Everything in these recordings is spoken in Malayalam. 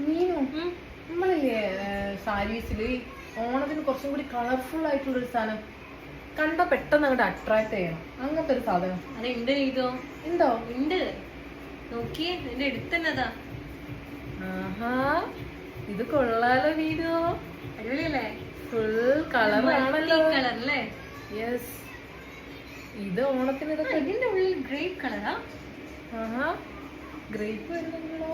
മീനു നമ്മളില്ലേ സാരീസില് ഓണത്തിന് കുറച്ചും കൂടി കളർഫുൾ ആയിട്ടുള്ള ഒരു സാധനം കണ്ട പെട്ടെന്ന് അങ്ങോട്ട് അട്രാക്ട് ചെയ്യണം, അങ്ങനത്തെ ഒരു സാധനം അതെന്ത് ചെയ്തോ ഉണ്ടോ? ഉണ്ട്, നോക്കിയേ എന്റെ അടുത്തന്നതാ. ആഹാ, ഇത് കൊള്ളാലോ വീനു, അടിപൊളിയല്ലേ? ഫുൾ കളറാണല്ലോ. കളറല്ലേ? യെസ്, ഇത് ഓണത്തിന് ഇതൊക്കെ. ഇതിന്റെ ഉള്ളിൽ ഗ്രേപ്പ് കളറാ? ആഹാ, ഗ്രേപ്പ് വരുന്നുണ്ടല്ലോ.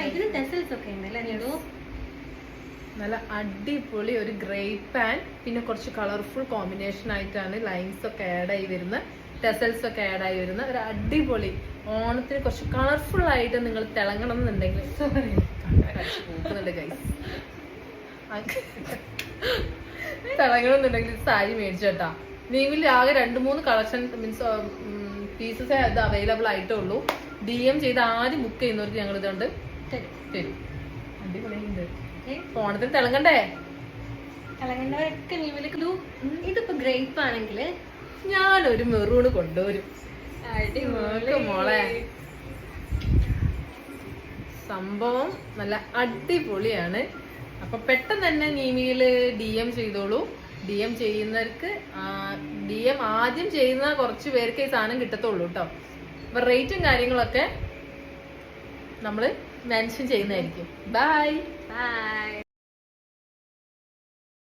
ഇതിന് ടെസൽസ് ഒക്കെ ഉണ്ടല്ലേ നീടു? നല്ല അടിപൊളി ഒരു ഗ്രേപ്പ് ആൻഡ് പിന്നെ കുറച്ച് കളർഫുൾ കോമ്പിനേഷൻ ആയിട്ടാണ് ലൈൻസ് ഒക്കെ ആഡ് ആയി വരുന്ന, ടെസൽസ് ഒക്കെ ആഡ് ആയി വരുന്ന ഒരു അടിപൊളി ഓണത്തിന് കുറച്ച് കളർഫുൾ ആയിട്ട് നിങ്ങൾ തിളങ്ങണം എന്നുണ്ടെങ്കിൽ പോകുന്നുണ്ട് ഗൈസ്, തിളങ്ങണം എന്നുണ്ടെങ്കിൽ സാരി മേടിച്ചോട്ടാ. നീവിൽ ആകെ 2-3 കളക്ഷൻ മീൻസ് പീസസ് അത് അവൈലബിൾ ആയിട്ടേ ഉള്ളൂ. DM ചെയ്ത് ആദ്യം ബുക്ക് ചെയ്യുന്നവർക്ക് ഞങ്ങൾ ഇതുകൊണ്ട് തരും. അടിപൊളിയുണ്ട്. ഓണത്തിന് തിളങ്ങണ്ടേ? തിളങ്ങേണ്ടവരൊക്കെ നീവിലേക്ക്. ഇതിപ്പോ ഗ്രേപ്പ് ആണെങ്കിൽ ഞാനൊരു മെറൂണ് കൊണ്ടുവരും. മോളെ സംഭവം നല്ല അടിപൊളിയാണ്. അപ്പൊ പെട്ടെന്ന് തന്നെ നീവിയില് DM ചെയ്തോളൂ. DM ചെയ്യുന്നവർക്ക് DM ആദ്യം ചെയ്യുന്ന കുറച്ച് പേർക്ക് ഈ സാധനം കിട്ടത്തുള്ളൂ കേട്ടോ. അപ്പൊ റേറ്റും കാര്യങ്ങളൊക്കെ നമ്മള് മെൻഷൻ ചെയ്യുന്നതായിരിക്കും. ബൈ.